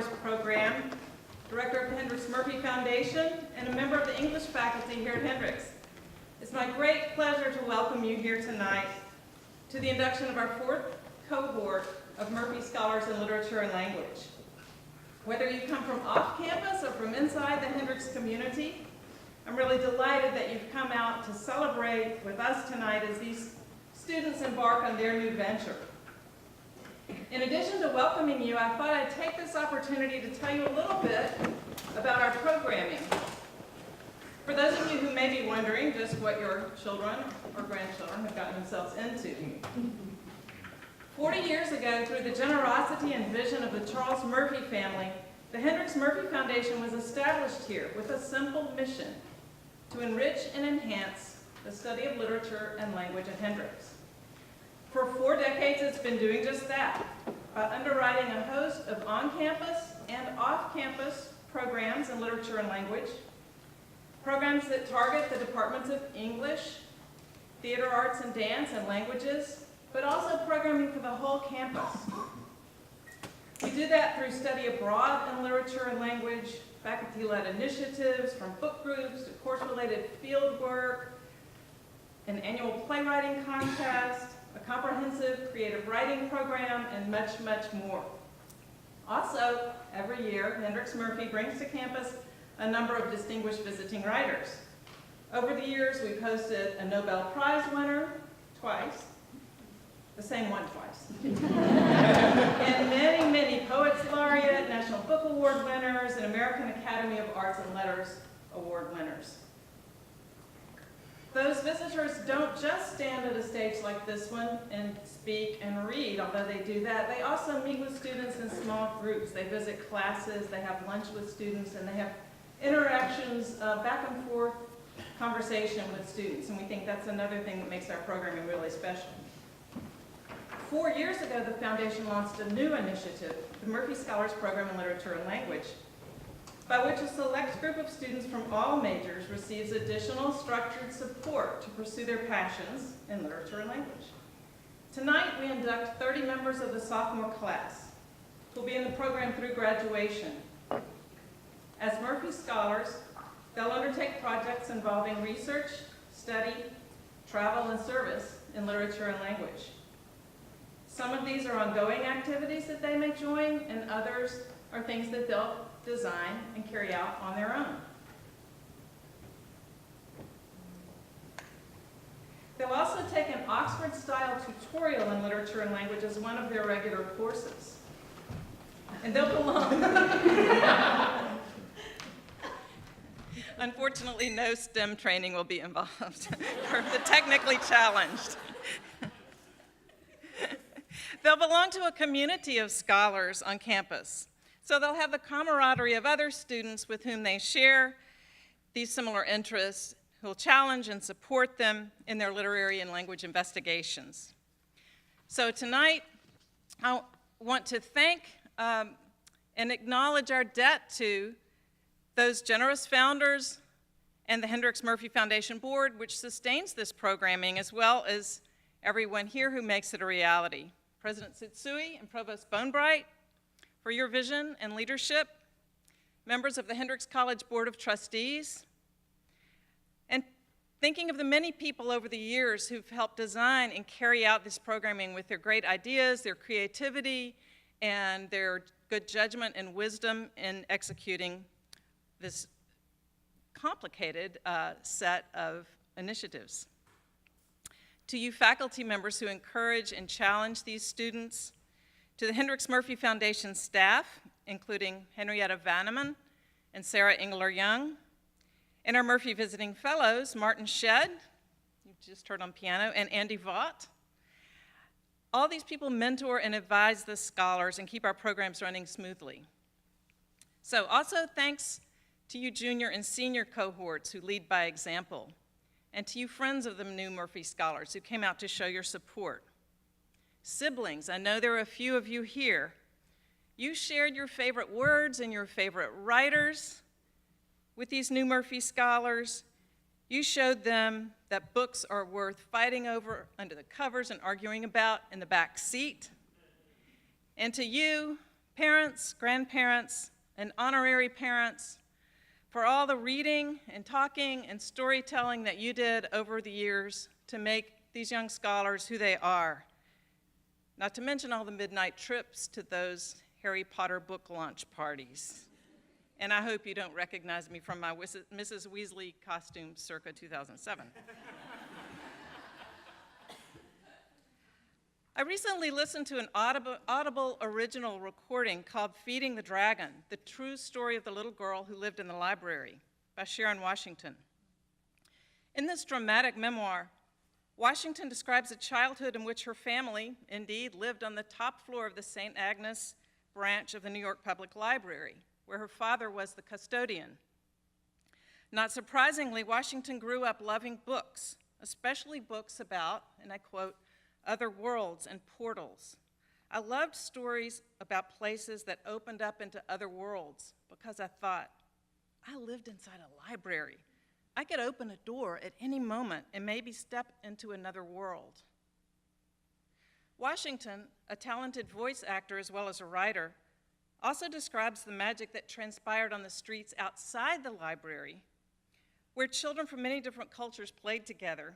Scholars Program, Director of the Hendrix Foundation, and a member of the English faculty here at Hendrix. It's my great pleasure to welcome you here tonight to the induction of our fourth cohort of Murphy Scholars in Literature and Language. Whether you come from off campus or from inside the Hendrix community, I'm really delighted that you've come out to celebrate with us tonight as these students embark on their new venture. In addition to welcoming you, I thought I'd take this opportunity to tell you a little bit about our programming. For those of you who may be wondering just what your children or grandchildren have gotten themselves into. 40 years ago, through the generosity and vision of the Charles Murphy family, the Hendrix Murphy Foundation was established here with a simple mission: to enrich and enhance the study of literature and language at Hendrix. For 4 decades, it's been doing just that, by underwriting a host of on-campus and off-campus programs in literature and language, programs that target the departments of English, theater arts and dance and languages, but also programming for the whole campus. We do that through study abroad in literature and language, faculty-led initiatives, from book groups to course-related field work, an annual playwriting contest, a comprehensive creative writing program, and much, much more. Also, every year, Hendrix Murphy brings to campus a number of distinguished visiting writers. Over the years, we've hosted a Nobel Prize winner twice, the same one twice, and many, many Poets Laureate, National Book Award winners, and American Academy of Arts and Letters Award winners. Those visitors don't just stand at a stage like this one and speak and read, although they do that. They also meet with students in small groups. They visit classes, they have lunch with students, and they have interactions, back and forth conversation with students. And we think that's another thing that makes our programming really special. 4 years ago, the foundation launched a new initiative, the Murphy Scholars Program in Literature and Language, by which a select group of students from all majors receives additional structured support to pursue their passions in literature and language. Tonight, we induct 30 members of the sophomore class who will be in the program through graduation. As Murphy Scholars, they'll undertake projects involving research, study, travel, and service in literature and language. Some of these are ongoing activities that they may join, and others are things that they'll design and carry out on their own. They'll also take an Oxford-style tutorial in literature and language as one of their regular courses. And they'll belong. Unfortunately, no STEM training will be involved for the technically challenged. They'll belong to a community of scholars on campus. So they'll have the camaraderie of other students with whom they share these similar interests, who will challenge and support them in their literary and language investigations. So tonight, I want to thank and acknowledge our debt to those generous founders and the Hendrix Murphy Foundation Board, which sustains this programming, as well as everyone here who makes it a reality. President Sitsui and Provost Bonebright, for your vision and leadership, members of the Hendrix College Board of Trustees, and thinking of the many people over the years who've helped design and carry out this programming with their great ideas, their creativity, and their good judgment and wisdom in executing this complicated set of initiatives. To you faculty members who encourage and challenge these students, to the Hendrix Murphy Foundation staff, including Henrietta Vanneman and Sarah Engler-Young, and our Murphy visiting fellows, Martin Shedd, you just heard on piano, and Andy Vaught. All these people mentor and advise the scholars and keep our programs running smoothly. So also thanks to you junior and senior cohorts who lead by example, and to you friends of the new Murphy Scholars who came out to show your support. Siblings, I know there are a few of you here. You shared your favorite words and your favorite writers with these new Murphy Scholars. You showed them that books are worth fighting over under the covers and arguing about in the back seat. And to you, parents, grandparents, and honorary parents, for all the reading and talking and storytelling that you did over the years to make these young scholars who they are. Not to mention all the midnight trips to those Harry Potter book launch parties. And I hope you don't recognize me from my Mrs. Weasley costume circa 2007. I recently listened to an audible original recording called Feeding the Dragon, the true story of the little girl who lived in the library, by Sharon Washington. In this dramatic memoir, Washington describes a childhood in which her family, indeed, lived on the top floor of the St. Agnes branch of the New York Public Library, where her father was the custodian. Not surprisingly, Washington grew up loving books, especially books about, and I quote, other worlds and portals. I loved stories about places that opened up into other worlds because I thought, I lived inside a library. I could open a door at any moment and maybe step into another world. Washington, a talented voice actor as well as a writer, also describes the magic that transpired on the streets outside the library, where children from many different cultures played together.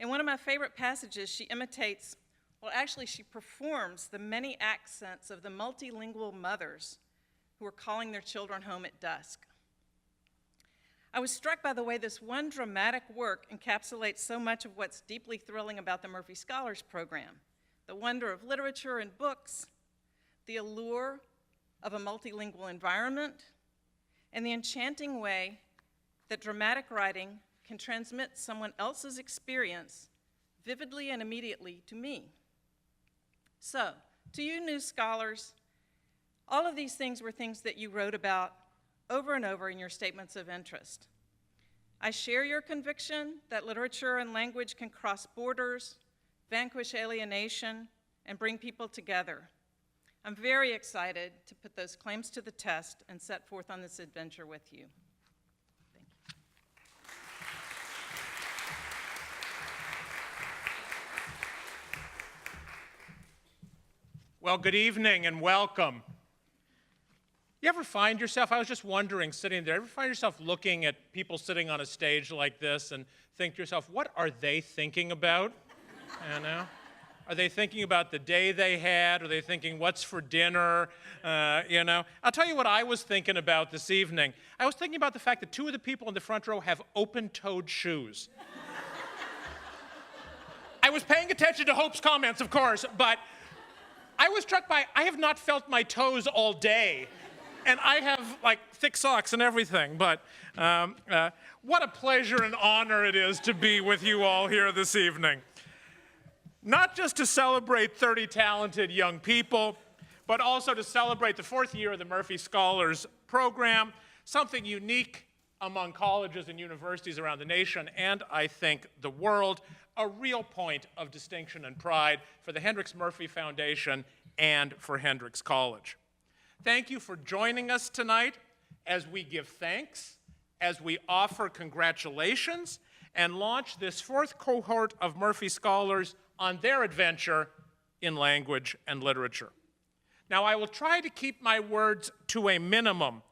In one of my favorite passages, she imitates, well, actually, she performs the many accents of the multilingual mothers who are calling their children home at dusk. I was struck by the way this one dramatic work encapsulates so much of what's deeply thrilling about the Murphy Scholars Program: the wonder of literature and books, the allure of a multilingual environment, and the enchanting way that dramatic writing can transmit someone else's experience vividly and immediately to me. So, to you new scholars, all of these things were things that you wrote about over and over in your statements of interest. I share your conviction that literature and language can cross borders, vanquish alienation, and bring people together. I'm very excited to put those claims to the test and set forth on this adventure with you. Well, good evening and welcome. You ever find yourself, I was just wondering, sitting there, ever find yourself looking at people sitting on a stage like this and think to yourself, what are they thinking about? You know? Are they thinking about the day they had? Are they thinking, what's for dinner? You know? I'll tell you what I was thinking about this evening. I was thinking about the fact that two of the people in the front row have open-toed shoes. I was paying attention to Hope's comments, of course, but I was struck by, I have not felt my toes all day. And I have, like, thick socks and everything. But what a pleasure and honor it is to be with you all here this evening. Not just to celebrate 30 talented young people, but also to celebrate the 4th year of the Murphy Scholars Program, something unique among colleges and universities around the nation, and I think the world, a real point of distinction and pride for the Hendrix Murphy Foundation and for Hendrix College. Thank you for joining us tonight as we give thanks, as we offer congratulations, and launch this 4th cohort of Murphy Scholars on their adventure in language and literature. Now, I will try to keep my words to a minimum,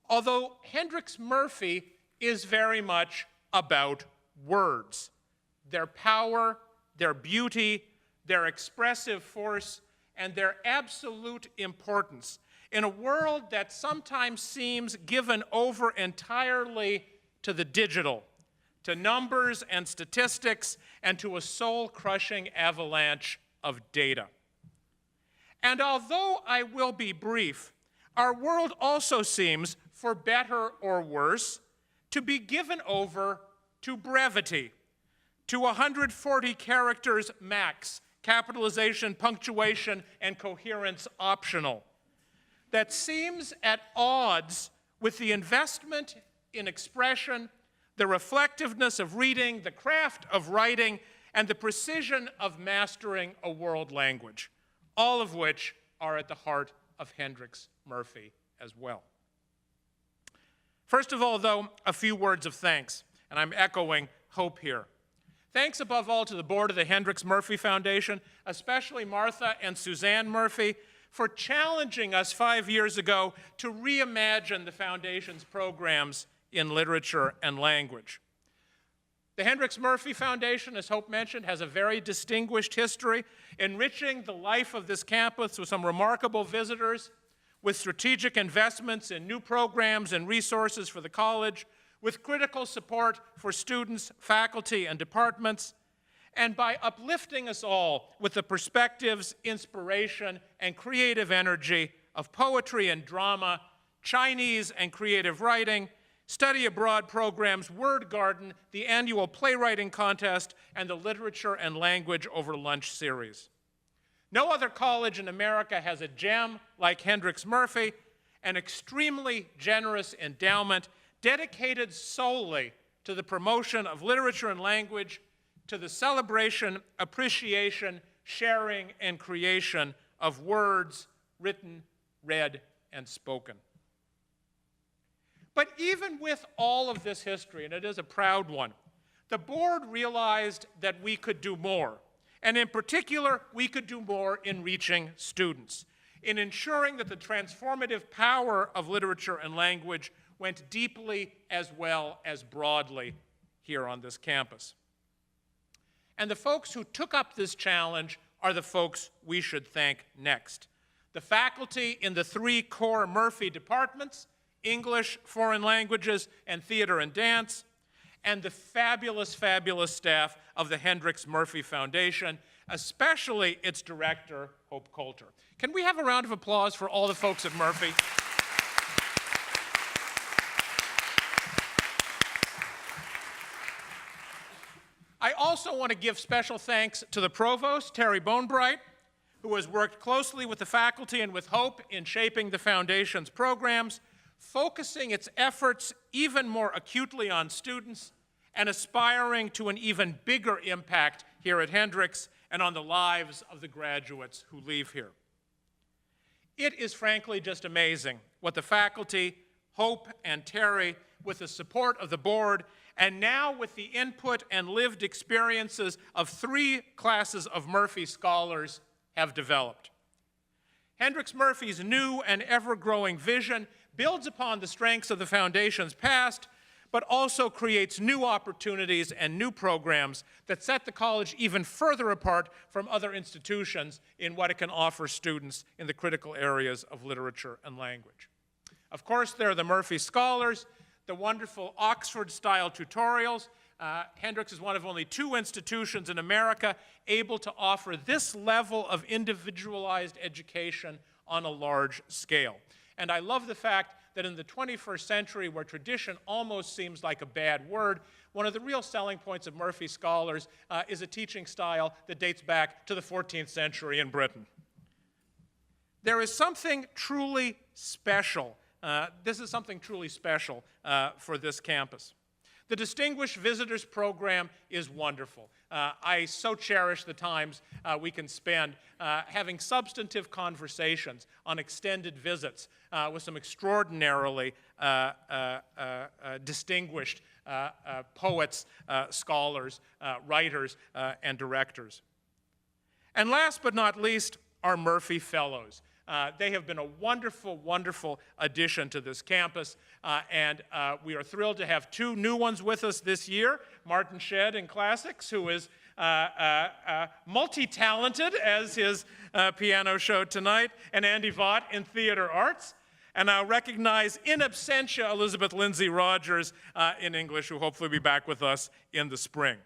although Hendrix Murphy is very much about words, their power, their beauty, their expressive force, and their absolute importance in a world that sometimes seems given over entirely to the digital, to numbers and statistics, and to a soul-crushing avalanche of data. And although I will be brief, our world also seems, for better or worse, to be given over to brevity, to 140 characters max, capitalization, punctuation, and coherence optional, that seems at odds with the investment in expression, the reflectiveness of reading, the craft of writing, and the precision of mastering a world language, all of which are at the heart of Hendrix Murphy as well. First of all, though, a few words of thanks, and I'm echoing Hope here. Thanks above all to the board of the Hendrix Murphy Foundation, especially Martha and Suzanne Murphy, for challenging us 5 years ago to reimagine the Foundation's programs in literature and language. The Hendrix Murphy Foundation, as Hope mentioned, has a very distinguished history, enriching the life of this campus with some remarkable visitors, with strategic investments in new programs and resources for the college, with critical support for students, faculty, and departments, and by uplifting us all with the perspectives, inspiration, and creative energy of poetry and drama, Chinese and creative writing, study abroad programs, Word Garden, the annual playwriting contest, and the Literature and Language Over Lunch series. No other college in America has a gem like Hendrix Murphy, an extremely generous endowment dedicated solely to the promotion of literature and language, to the celebration, appreciation, sharing, and creation of words written, read, and spoken. But even with all of this history, and it is a proud one, the board realized that we could do more. And in particular, we could do more in reaching students, in ensuring that the transformative power of literature and language went deeply as well as broadly here on this campus. And the folks who took up this challenge are the folks we should thank next. The faculty in the 3 core Murphy departments, English, foreign languages, and theater and dance, and the fabulous, fabulous staff of the Hendrix Murphy Foundation, especially its director, Hope Coulter. Can we have a round of applause for all the folks at Murphy? I also want to give special thanks to the provost, Terry Bonebright, who has worked closely with the faculty and with Hope in shaping the Foundation's programs, focusing its efforts even more acutely on students and aspiring to an even bigger impact here at Hendrix and on the lives of the graduates who leave here. It is frankly just amazing what the faculty, Hope and Terry, with the support of the board, and now with the input and lived experiences of 3 classes of Murphy scholars, have developed. Hendrix Murphy's new and ever-growing vision builds upon the strengths of the Foundation's past, but also creates new opportunities and new programs that set the college even further apart from other institutions in what it can offer students in the critical areas of literature and language. Of course, there are the Murphy Scholars, the wonderful Oxford-style tutorials. Hendrix is one of only 2 institutions in America able to offer this level of individualized education on a large scale. And I love the fact that in the 21st century, where tradition almost seems like a bad word, one of the real selling points of Murphy Scholars is a teaching style that dates back to the 14th century in Britain. There is something truly special. This is something truly special for this campus. The Distinguished Visitors Program is wonderful. I so cherish the times we can spend having substantive conversations on extended visits with some extraordinarily distinguished poets, scholars, writers, and directors. And last but not least, our Murphy Fellows. They have been a wonderful, wonderful addition to this campus, and we are thrilled to have 2 new ones with us this year. Martin Shedd in classics, who is multi-talented, as his piano showed tonight, and Andy Vaught in theater arts. And I'll recognize in absentia Elizabeth Lindsay Rogers in English, who hopefully will be back with us in the spring.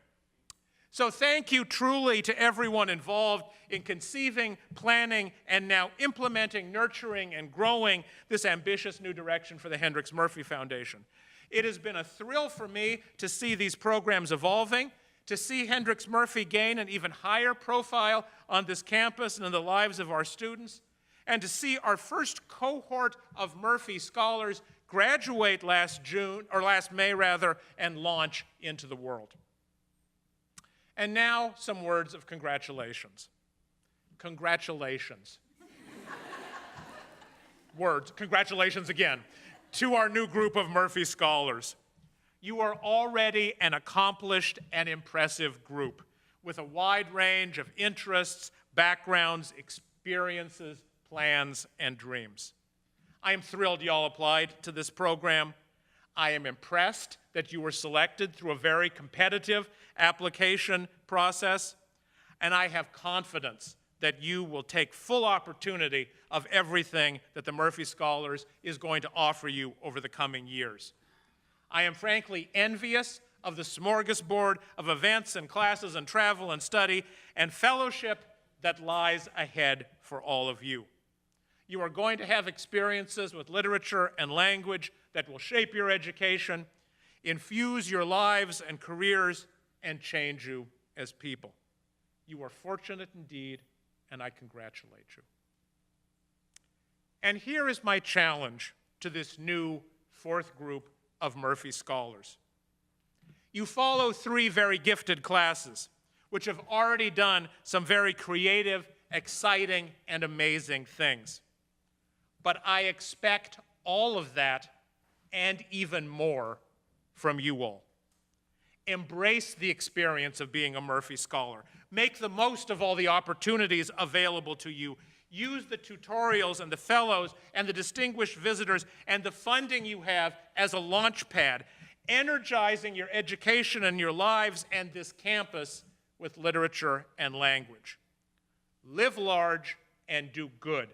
So thank you truly to everyone involved in conceiving, planning, and now implementing, nurturing, and growing this ambitious new direction for the Hendrix Murphy Foundation. It has been a thrill for me to see these programs evolving, to see Hendrix Murphy gain an even higher profile on this campus and in the lives of our students, and to see our first cohort of Murphy scholars graduate last May, and launch into the world. And now, some words of congratulations. Congratulations. Congratulations again, to our new group of Murphy scholars. You are already an accomplished and impressive group with a wide range of interests, backgrounds, experiences, plans, and dreams. I am thrilled y'all applied to this program. I am impressed that you were selected through a very competitive application process, and I have confidence that you will take full opportunity of everything that the Murphy Scholars is going to offer you over the coming years. I am frankly envious of the smorgasbord of events and classes and travel and study and fellowship that lies ahead for all of you. You are going to have experiences with literature and language that will shape your education, infuse your lives and careers, and change you as people. You are fortunate indeed, and I congratulate you. And here is my challenge to this new fourth group of Murphy Scholars. You follow three very gifted classes, which have already done some very creative, exciting, and amazing things. But I expect all of that and even more from you all. Embrace the experience of being a Murphy Scholar. Make the most of all the opportunities available to you. Use the tutorials and the fellows and the distinguished visitors and the funding you have as a launch pad, energizing your education and your lives and this campus with literature and language. Live large and do good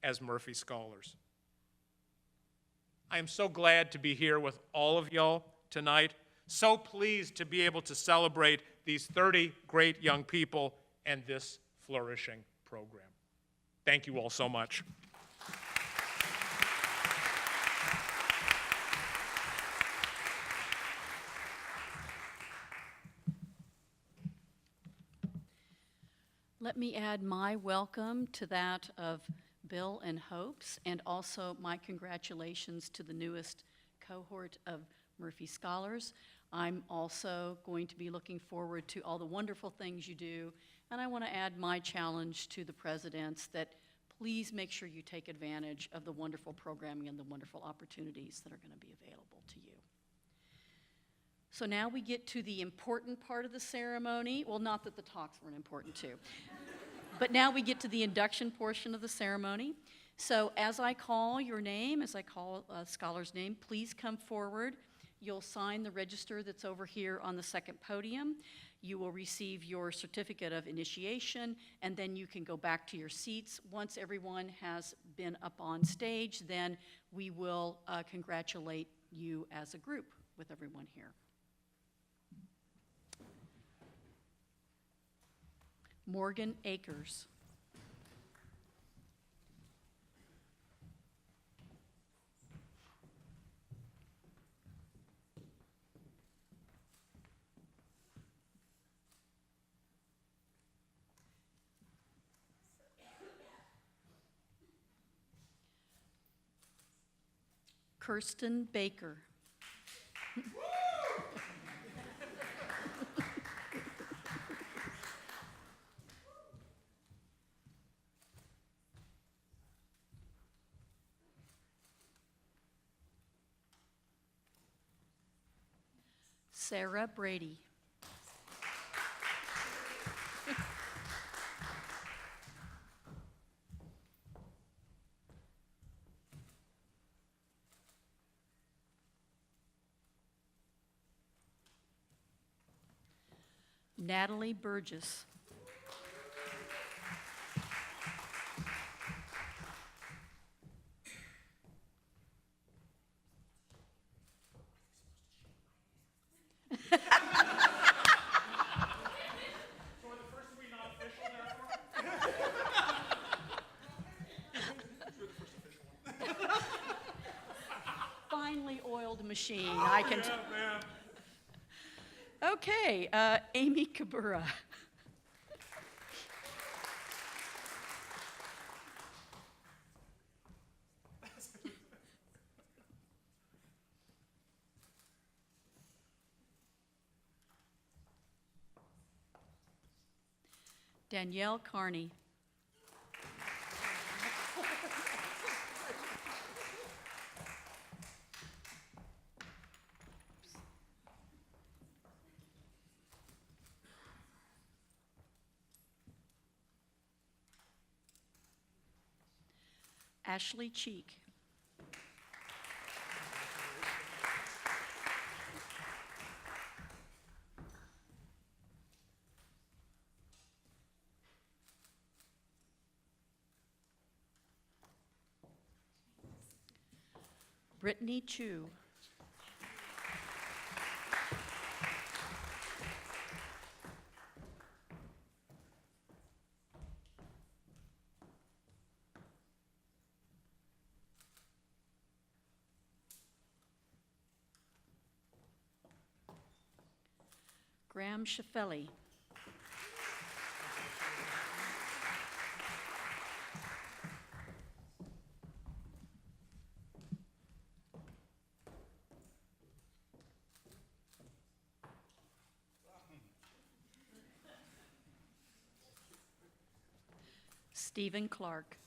as Murphy Scholars. I am so glad to be here with all of y'all tonight. So pleased to be able to celebrate these 30 great young people and this flourishing program. Thank you all so much. Let me add my welcome to that of Bill and Hope's, and also my congratulations to the newest cohort of Murphy Scholars. I'm also going to be looking forward to all the wonderful things you do, and I want to add my challenge to the presidents that please make sure you take advantage of the wonderful programming and the wonderful opportunities that are going to be available to you. So now we get to the important part of the ceremony. Well, not that the talks weren't important too. But now we get to the induction portion of the ceremony. So as I call your name, as I call a scholar's name, please come forward. You'll sign the register that's over here on the second podium. You will receive your certificate of initiation, and then you can go back to your seats. Once everyone has been up on stage, then we will congratulate you as a group with everyone here. Morgan Akers. Kirsten Baker. Sarah Brady. Natalie Burgess. Finely oiled machine. I can. Okay, Amy Kabura. Danielle Carney. Ashley Cheek. Brittany Chu. Graham Shafeli. Stephen Clark.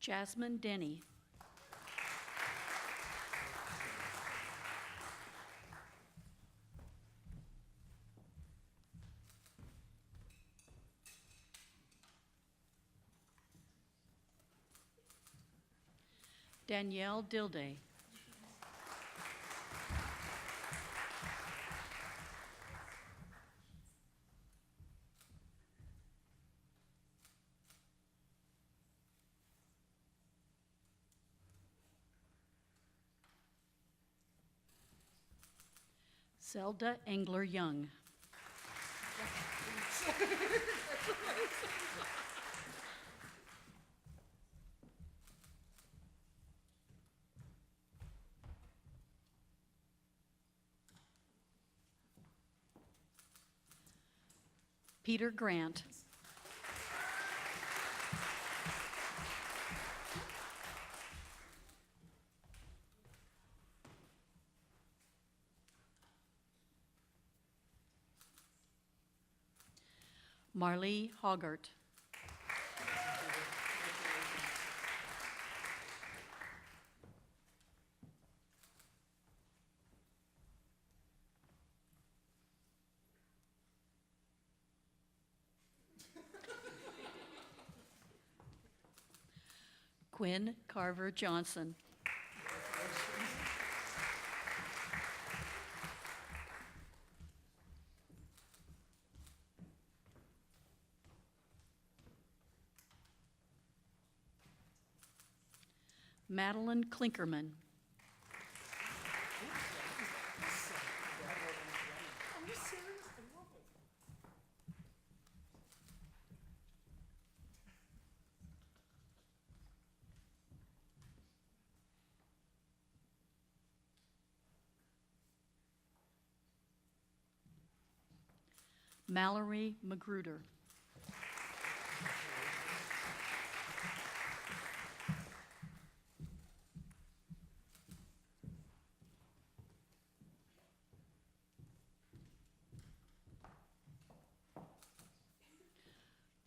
Jasmine Denny. Danielle Dilday. Zelda Engler Young. Peter Grant. Marlee Hoggart. Quinn Carver Johnson. Madeline Klinkerman. Mallory Magruder.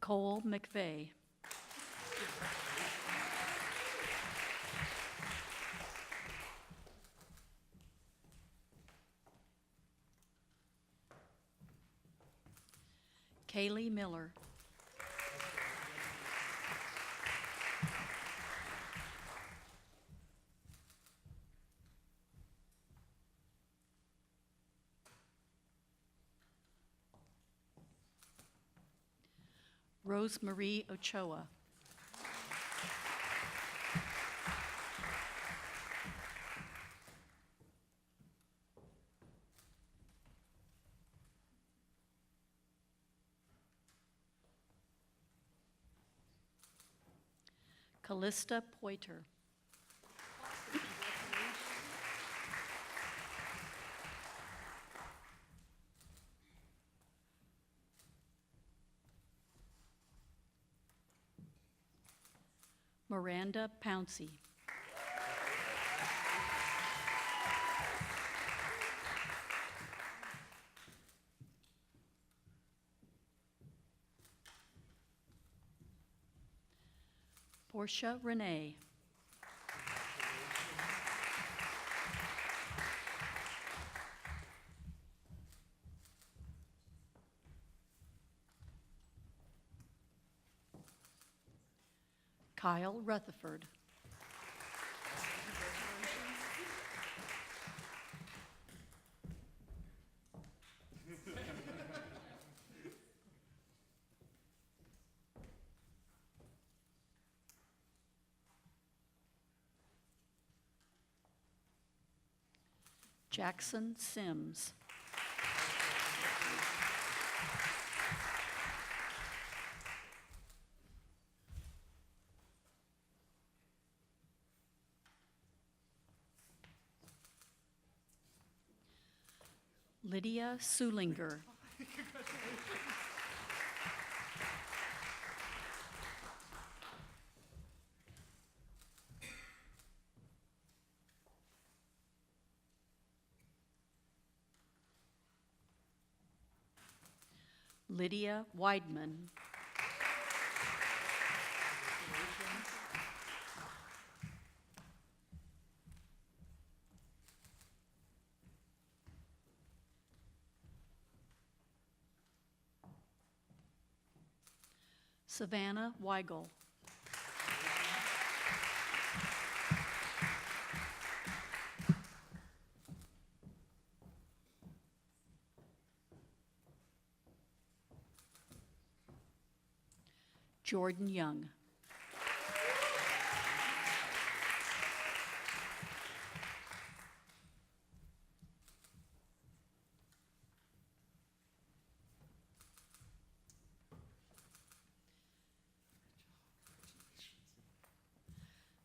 Cole McVeigh. Kaylee Miller. Rosemarie Ochoa. Callista Poiter. Miranda Pouncey. Portia Renee. Kyle Rutherford. Jackson Sims. Lydia Sulinger. Lydia Weidman. Savannah Weigel. Jordan Young.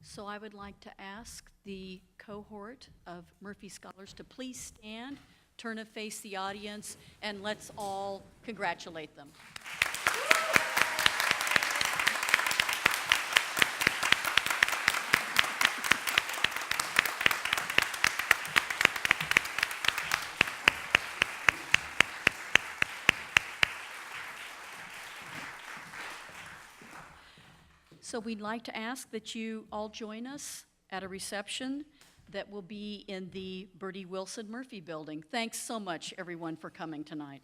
So I would like to ask the cohort of Murphy Scholars to please stand, turn to face the audience, and let's all congratulate them. So we'd like to ask that you all join us at a reception that will be in the Bertie Wilson Murphy Building. Thanks so much, everyone, for coming tonight.